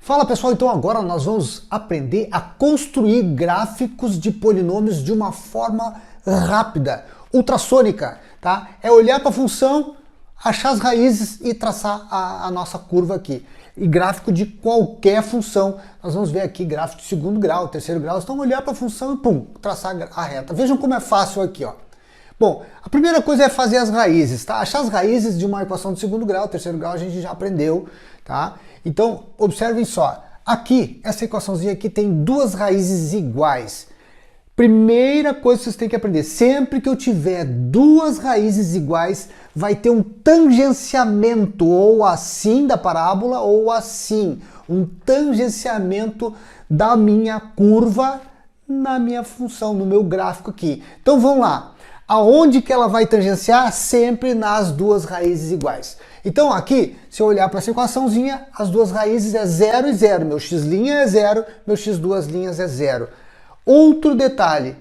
Fala pessoal, então agora nós vamos aprender a construir gráficos de polinômios de uma forma rápida, ultrassônica, tá? É olhar para a função, achar as raízes e traçar a nossa curva aqui. E gráfico de qualquer função. Nós vamos ver aqui gráfico de segundo grau, terceiro grau. Então olhar para a função e pum, traçar a reta. Vejam como é fácil aqui, ó. Bom, a primeira coisa é fazer as raízes, tá? Achar as raízes de uma equação de segundo grau, terceiro grau a gente já aprendeu, tá? Então, observem só. Aqui, essa equaçãozinha aqui tem duas raízes iguais. Primeira coisa que vocês têm que aprender, sempre que eu tiver duas raízes iguais, vai ter um tangenciamento, ou assim da parábola, ou assim. Um tangenciamento da minha curva na minha função, no meu gráfico aqui. Então vamos lá. Aonde que ela vai tangenciar? Sempre nas duas raízes iguais. Então aqui, se eu olhar para essa equaçãozinha, as duas raízes é 0 e 0. Meu x' é 0, meu x duas linhas é 0. Outro detalhe,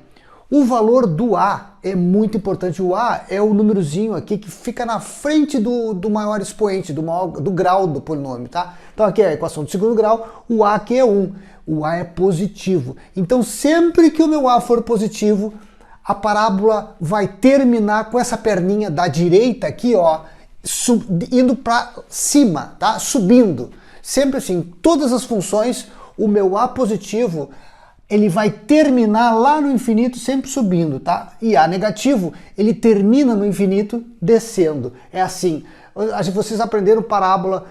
o valor do A é muito importante. O A é o númerozinho aqui que fica na frente do maior expoente, do grau do polinômio, tá? Então aqui é a equação do segundo grau, o A aqui é 1. O A é positivo. Então sempre que o meu A for positivo, a parábola vai terminar com essa perninha da direita aqui, ó, indo para cima, tá? Subindo. Sempre assim, todas as funções, o meu A positivo, ele vai terminar lá no infinito sempre subindo, tá? E A negativo, ele termina no infinito descendo. É assim. Vocês aprenderam parábola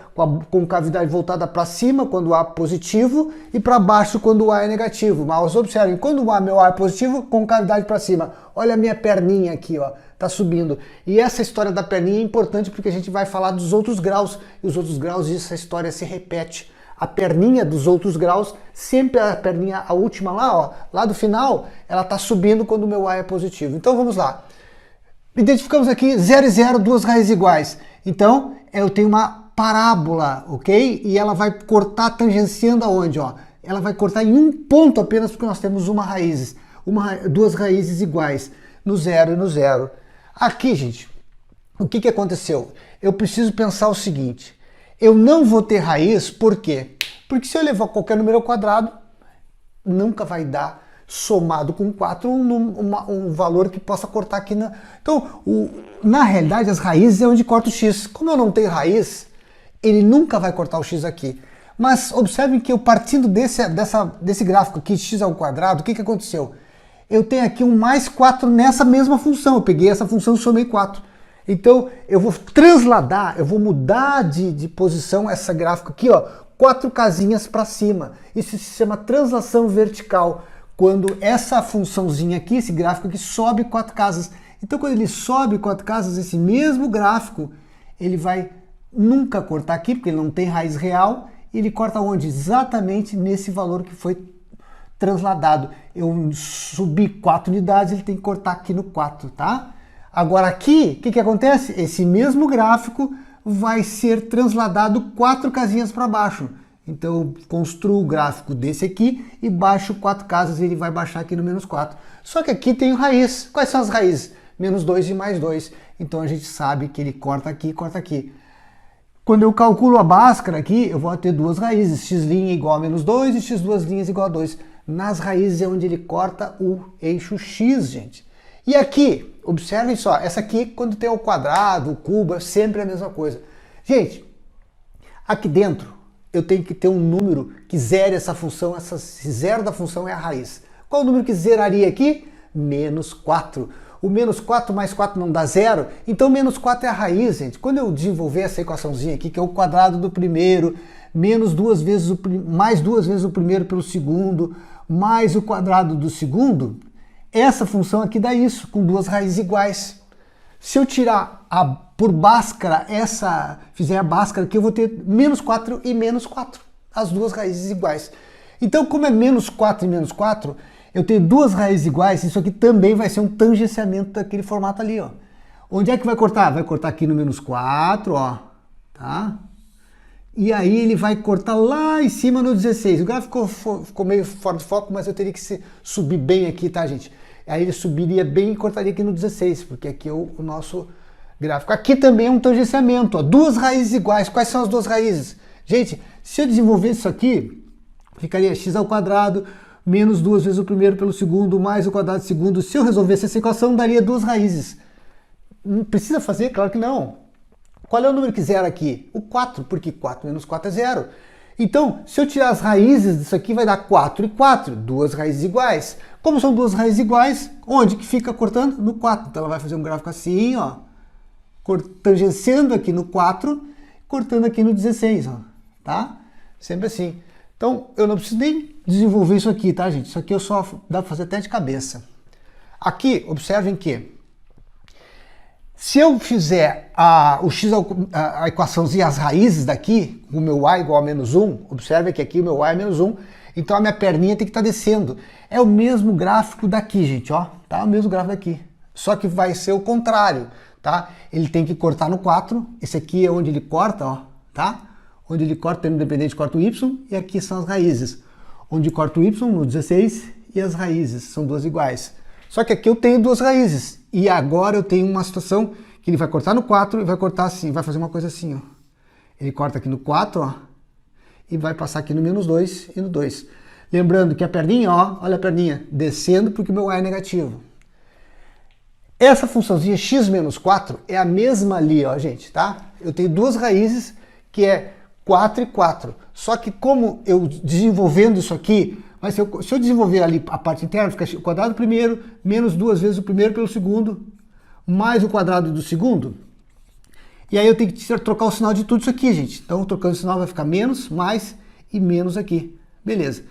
com cavidade voltada para cima quando o A é positivo e para baixo quando o A é negativo. Mas observem, quando meu A é positivo, com cavidade para cima. Olha a minha perninha aqui, ó, tá subindo. E essa história da perninha é importante porque a gente vai falar dos outros graus. E os outros graus, essa história se repete. A perninha dos outros graus, sempre a perninha, a última lá, ó, lá do final, ela tá subindo quando o meu A é positivo. Então vamos lá. Identificamos aqui 0 e 0, duas raízes iguais. Então, eu tenho uma parábola, ok? E ela vai cortar tangenciando aonde, ó? Ela vai cortar em um ponto apenas porque nós temos uma raiz, duas raízes iguais, no 0 e no 0. Aqui, gente, o que aconteceu? Eu preciso pensar o seguinte, eu não vou ter raiz, por quê? Porque se eu levar qualquer número ao quadrado, nunca vai dar somado com 4 um valor que possa cortar aqui. Então, na realidade, as raízes é onde corta o x. Como eu não tenho raiz, ele nunca vai cortar o x aqui. Mas observem que eu partindo desse gráfico aqui, x ao quadrado, o que aconteceu? Eu tenho aqui um mais 4 nessa mesma função. Eu peguei essa função e somei 4. Então, eu vou transladar, eu vou mudar de posição essa gráfico aqui, ó, 4 casinhas para cima. Isso se chama translação vertical. Quando essa funçãozinha aqui, esse gráfico aqui, sobe 4 casas. Então, quando ele sobe 4 casas, esse mesmo gráfico, ele vai nunca cortar aqui, porque ele não tem raiz real, e ele corta onde? Exatamente nesse valor que foi transladado. Eu subi 4 unidades, ele tem que cortar aqui no 4, tá? Agora aqui, o que acontece? Esse mesmo gráfico vai ser transladado 4 casinhas para baixo. Então eu construo o gráfico desse aqui e baixo 4 casas e ele vai baixar aqui no menos 4. Só que aqui tem raiz. Quais são as raízes? Menos 2 e mais 2. Então a gente sabe que ele corta aqui e corta aqui. Quando eu calculo a Bhaskara aqui, eu vou ter duas raízes. X' igual a menos 2 e x duas linhas igual a 2. Nas raízes é onde ele corta o eixo x, gente. E aqui, observem só, essa aqui quando tem o quadrado, o cubo, é sempre a mesma coisa. Gente, aqui dentro, eu tenho que ter um número que zere essa função, esse zero da função é a raiz. Qual o número que zeraria aqui? Menos 4. O menos 4 mais 4 não dá zero, então menos 4 é a raiz, gente. Quando eu desenvolver essa equaçãozinha aqui, que é o quadrado do primeiro, menos mais duas vezes o primeiro pelo segundo, mais o quadrado do segundo, essa função aqui dá isso, com duas raízes iguais. Se eu tirar por Bhaskara, fizer a Bhaskara aqui, eu vou ter menos 4 e menos 4, as duas raízes iguais. Então, como é menos 4 e menos 4, eu tenho duas raízes iguais, isso aqui também vai ser um tangenciamento daquele formato ali, ó. Onde é que vai cortar? Vai cortar aqui no menos 4, ó, tá? E aí ele vai cortar lá em cima no 16. O gráfico ficou meio fora de foco, mas eu teria que subir bem aqui, tá, gente? Aí ele subiria bem e cortaria aqui no 16, porque aqui é o nosso gráfico. Aqui também é um tangenciamento, ó, duas raízes iguais. Quais são as duas raízes? Gente, Se eu desenvolver isso aqui, ficaria x ao quadrado menos 2 vezes o primeiro pelo segundo mais o quadrado do segundo. Se eu resolvesse essa equação, daria duas raízes. Não precisa fazer? Claro que não. Qual é o número que zero aqui? O 4, porque 4 menos 4 é zero. Então, se eu tirar as raízes disso aqui, vai dar 4 e 4, duas raízes iguais. Como são duas raízes iguais, onde que fica cortando? No 4. Então ela vai fazer um gráfico assim, ó, tangenciando aqui no 4, cortando aqui no 16, ó, tá? Sempre assim. Então, eu não preciso nem desenvolver isso aqui, tá, gente? Isso aqui eu só dá para fazer até de cabeça. Aqui, observem que se eu fizer a equaçãozinha, as raízes daqui, o meu a igual a menos 1, observe que aqui o meu a é menos 1, então a minha perninha tem que estar descendo. É o mesmo gráfico daqui, gente, ó, tá? O mesmo gráfico daqui. Só que vai ser o contrário, tá? Ele tem que cortar no 4, esse aqui é onde ele corta, ó, tá? Onde ele corta, termo dependente, corta o y, e aqui são as raízes. Onde corta o y, no 16, e as raízes, são duas iguais. Só que aqui eu tenho duas raízes, e agora eu tenho uma situação que ele vai cortar no 4 e vai cortar assim, vai fazer uma coisa assim, ó. Ele corta aqui no 4, ó, e vai passar aqui no menos 2 e no 2. Lembrando que a perninha, ó, olha a perninha, descendo porque o meu a é negativo. Essa funçãozinha x menos 4 é a mesma ali, ó, gente, tá? Eu tenho duas raízes, que é 4 e 4. Só que como eu desenvolvendo isso aqui, mas se eu desenvolver ali a parte interna, fica o quadrado do primeiro, menos 2 vezes o primeiro pelo segundo, mais o quadrado do segundo. E aí eu tenho que trocar o sinal de tudo isso aqui, gente. Então, trocando o sinal vai ficar menos, mais e menos aqui. Beleza.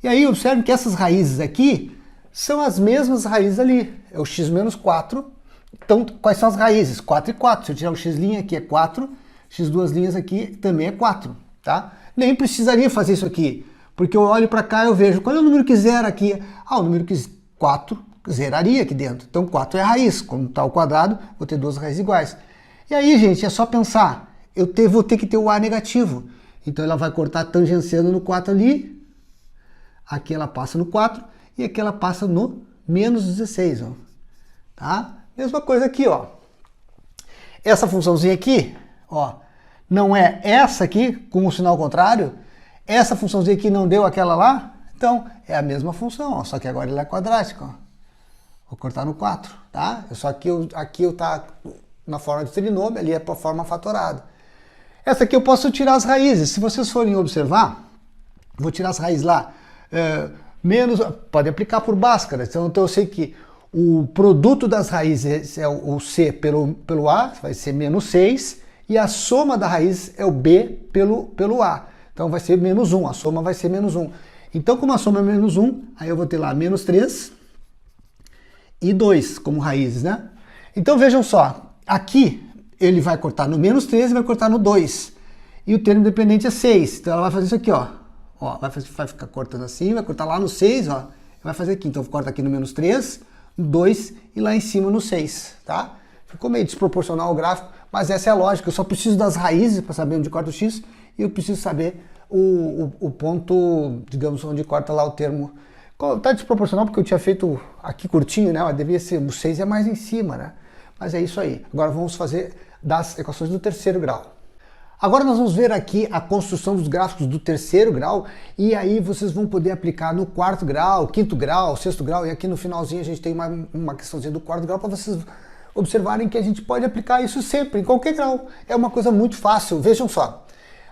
E aí, observe que essas raízes aqui são as mesmas raízes ali. É o x menos 4. Então, quais são as raízes? 4 e 4. Se eu tirar o x' aqui é 4, x duas linhas aqui também é 4, tá? Nem precisaria fazer isso aqui. Porque eu olho para cá e eu vejo, qual é o número que zera aqui? Ah, o número que 4 zeraria aqui dentro. Então 4 é a raiz, como está o quadrado, vou ter duas raízes iguais. E aí, gente, é só pensar, vou ter que ter o a negativo. Então ela vai cortar tangenciando no 4 ali, aqui ela passa no 4, e aqui ela passa no menos 16, ó. Tá? Mesma coisa aqui, ó. Essa funçãozinha aqui, ó, não é essa aqui, com o sinal contrário, essa funçãozinha aqui não deu aquela lá, então é a mesma função, ó, só que agora ela é quadrática, ó. Vou cortar no 4, tá? Só que aqui eu tá na forma de trinômio, ali é para forma fatorada. Essa aqui eu posso tirar as raízes. Se vocês forem observar, vou tirar as raízes lá, pode aplicar por Bhaskara, então eu sei que o produto das raízes é o c pelo a, vai ser menos 6, e a soma da raiz é o b pelo a. Então vai ser menos 1, a soma vai ser menos 1. Então, como a soma é menos 1, aí eu vou ter lá menos 3 e 2 como raízes, né? Então vejam só, aqui ele vai cortar no menos 3 e vai cortar no 2. E o termo dependente é 6. Então ela vai fazer isso aqui, ó. Vai ficar cortando assim, vai cortar lá no 6, ó. Vai fazer aqui. Então corta aqui no menos 3, no 2 e lá em cima no 6, tá? Ficou meio desproporcional o gráfico, mas essa é a lógica. Eu só preciso das raízes para saber onde corta o x. E eu preciso saber o ponto, digamos, onde corta lá o termo. Tá desproporcional porque eu tinha feito aqui curtinho, né? Mas devia ser, o 6 é mais em cima, né? Mas é isso aí. Agora vamos fazer das equações do terceiro grau. Agora nós vamos ver aqui a construção dos gráficos do terceiro grau e aí vocês vão poder aplicar no quarto grau, quinto grau, sexto grau, e aqui no finalzinho a gente tem uma questãozinha do quarto grau para vocês observarem que a gente pode aplicar isso sempre, em qualquer grau. É uma coisa muito fácil, vejam só.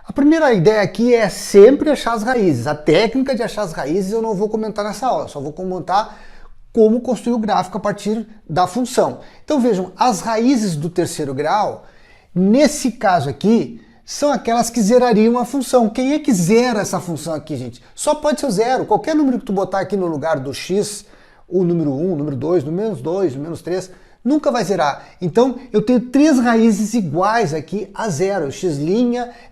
A primeira ideia aqui é sempre achar as raízes. A técnica de achar as raízes eu não vou comentar nessa aula, só vou comentar como construir o gráfico a partir da função. Então vejam, as raízes do terceiro grau, nesse caso aqui, são aquelas que zerariam a função. Quem é que zera essa função aqui, gente? Só pode ser o zero. Qualquer número que tu botar aqui no lugar do x, o número 1, o número 2, no menos 2, no menos 3, nunca vai zerar. Então eu tenho três raízes iguais aqui a zero. X'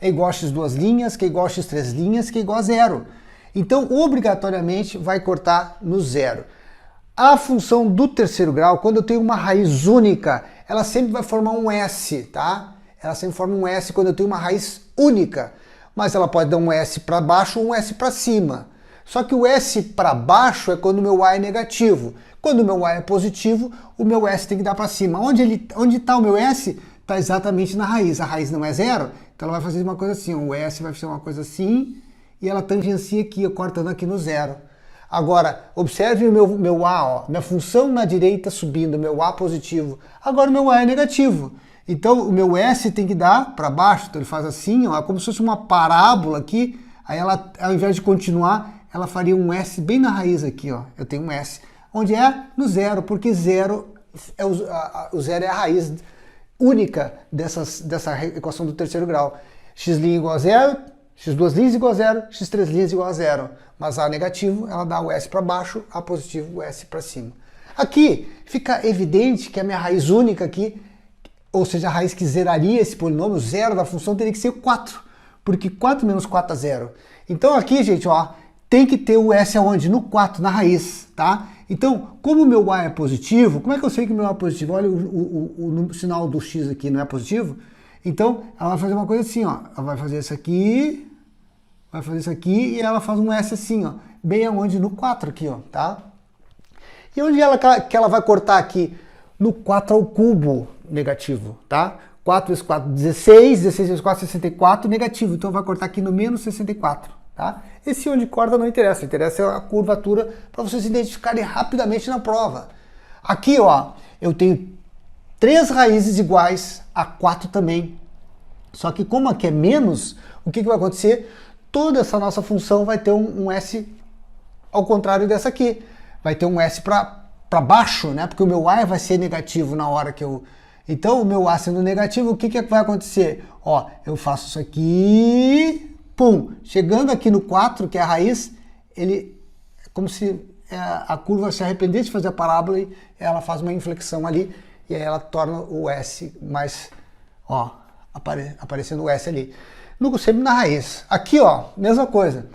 é igual a x duas linhas, que é igual a x três linhas, que é igual a zero. Então obrigatoriamente vai cortar no zero. A função do terceiro grau, quando eu tenho uma raiz única, ela sempre vai formar um S, tá? Ela sempre forma um S quando eu tenho uma raiz única. Mas ela pode dar um S para baixo ou um S para cima. Só que o S para baixo é quando o meu A é negativo. Quando o meu A é positivo, o meu S tem que dar para cima. Onde está o meu S? Está exatamente na raiz. A raiz não é zero, Então ela vai fazer uma coisa assim, o S vai ser uma coisa assim, e ela tangencia aqui, cortando aqui no zero. Agora, observe o meu A, ó, minha função na direita subindo, meu A positivo. Agora o meu A é negativo. Então o meu S tem que dar para baixo, então ele faz assim, ó, como se fosse uma parábola aqui, aí ela, ao invés de continuar, ela faria um S bem na raiz aqui, ó. Eu tenho um S, onde é no zero, porque zero é o zero é a raiz única dessa equação do terceiro grau. X' igual a zero, x2' igual a zero, x3' igual a zero. Mas A negativo, ela dá o S para baixo, A positivo, o S para cima. Aqui fica evidente que a minha raiz única aqui, ou seja, a raiz que zeraria esse polinômio, o zero da função, teria que ser 4, porque 4 menos 4 dá zero. Então aqui, gente, ó, tem que ter o S aonde? No 4, na raiz, tá? Então, como o meu A é positivo, como é que eu sei que o meu A é positivo? Olha o sinal do X aqui, não é positivo? Então, ela vai fazer uma coisa assim, ó. Ela vai fazer isso aqui, vai fazer isso aqui, e ela faz um S assim, ó. Bem aonde? No 4 aqui, ó, tá? E onde que ela vai cortar aqui? No 4 ao cubo negativo, tá? 4 vezes 4, 16, 16 vezes 4, 64, negativo. Então vai cortar aqui no menos 64, tá? Esse onde corta não interessa, interessa a curvatura para vocês identificarem rapidamente na prova. Aqui, ó, eu tenho 3 raízes iguais a 4 também. Só que como aqui é menos, o que vai acontecer? Toda essa nossa função vai ter um S ao contrário dessa aqui. Vai ter um S para baixo, né? Porque o meu A vai ser negativo na hora que eu... Então, o meu A sendo negativo, o que vai acontecer? Ó, eu faço isso aqui, pum, chegando aqui no 4, que é a raiz, ele é como se a curva se arrependesse de fazer a parábola e ela faz uma inflexão ali, e aí ela torna o S mais, ó, aparecendo o S ali. Sempre na raiz. Aqui, ó, mesma coisa.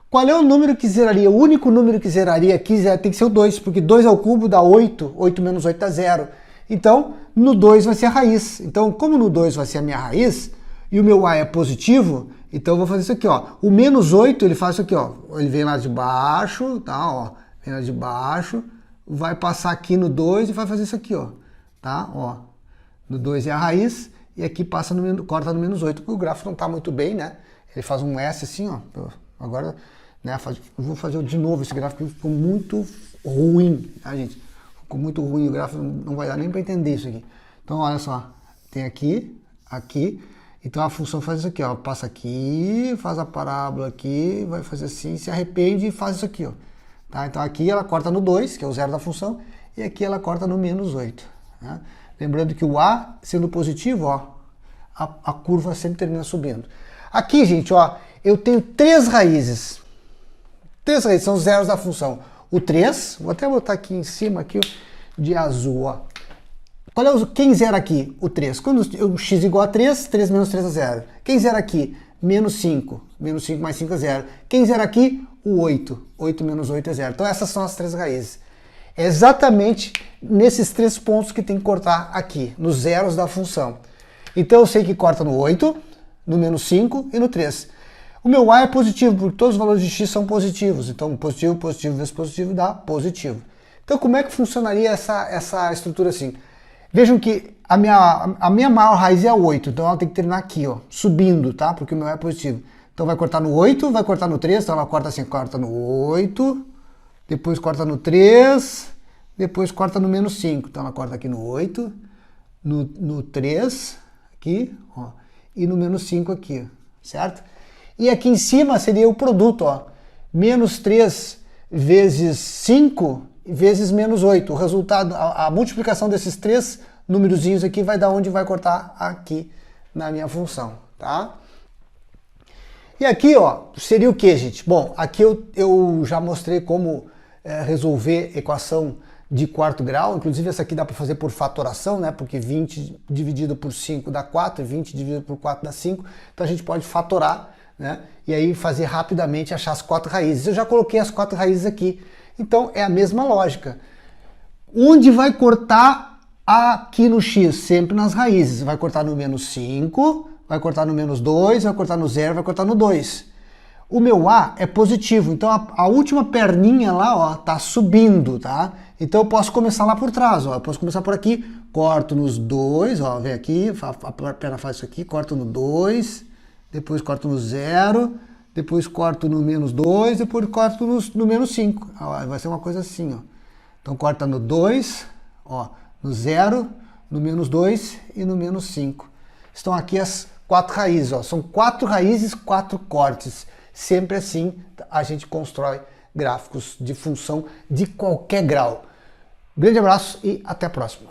Qual é o número que zeraria? O único número que zeraria aqui tem que ser o 2, porque 2 ao cubo dá 8, 8 menos 8 dá 0. Então, no 2 vai ser a raiz. Então, como no 2 vai ser a minha raiz, e o meu A é positivo, então eu vou fazer isso aqui, ó. O menos 8, ele faz isso aqui, ó. Ele vem lá de baixo, tá, ó. Vem lá de baixo, vai passar aqui no 2 e vai fazer isso aqui, ó. Tá, ó. No 2 é a raiz, e aqui passa corta no menos 8, porque o gráfico não tá muito bem, né? Ele faz um S assim, ó. Agora, né, eu vou fazer de novo esse gráfico, ficou muito ruim, tá, gente? Ficou muito ruim, o gráfico não vai dar nem para entender isso aqui. Então, olha só, tem aqui, aqui, então a função faz isso aqui, ó, passa aqui, faz a parábola aqui, vai fazer assim, se arrepende e faz isso aqui, ó. Tá? Então aqui ela corta no 2, que é o zero da função, e aqui ela corta no menos 8. Né? Lembrando que o A, sendo positivo, ó, a curva sempre termina subindo. Aqui, gente, ó, eu tenho 3 raízes. 3 raízes são os zeros da função. O 3, vou até botar aqui em cima, aqui, de azul, ó. Quem zera aqui? O 3. Quando o x igual a 3, 3 menos 3 é 0. Quem zera aqui? Menos 5. Menos 5 mais 5 é 0. Quem zera aqui? O 8. 8 menos 8 é 0. Então essas são as 3 raízes. É exatamente nesses 3 pontos que tem que cortar aqui, nos zeros da função. Então eu sei que corta no 8, no menos 5 e no 3. O meu A é positivo, porque todos os valores de x são positivos. Então positivo, positivo vezes positivo dá positivo. Então como é que funcionaria essa estrutura assim? Vejam que a minha maior raiz é a 8, então ela tem que terminar aqui, ó, subindo, tá? Porque o meu A é positivo. Então vai cortar no 8, vai cortar no 3, então ela corta assim, corta no 8, depois corta no 3, depois corta no menos 5. Então ela corta aqui no 8, no 3, aqui, ó, e no menos 5 aqui, certo? E aqui em cima seria o produto, ó, menos 3 vezes 5 vezes menos 8. O resultado, a multiplicação desses 3 númerozinhos aqui vai dar onde vai cortar aqui na minha função, tá? E aqui, ó, seria o que, gente? Bom, aqui eu já mostrei como resolver equação de quarto grau, inclusive essa aqui dá para fazer por fatoração, né? Porque 20 dividido por 5 dá 4, e 20 dividido por 4 dá 5, então a gente pode fatorar, né? E aí fazer rapidamente, achar as 4 raízes. Eu já coloquei as 4 raízes aqui, então é a mesma lógica. Onde vai cortar aqui no x? Sempre nas raízes. Vai cortar no menos 5, vai cortar no menos 2, vai cortar no 0, vai cortar no 2. O meu A é positivo, então a última perninha lá, ó, tá subindo, tá? Então eu posso começar lá por trás, ó. Eu posso começar por aqui, corto nos 2, ó, vem aqui, a perna faz isso aqui, corto no 2, depois corto no 0, depois corto no menos 2, depois corto no menos 5. Vai ser uma coisa assim, ó. Então corta no 2, ó, no 0, no menos 2 e no menos 5. Estão aqui as 4 raízes, ó. São 4 raízes, 4 cortes. Sempre assim a gente constrói gráficos de função de qualquer grau. Grande abraço e até a próxima.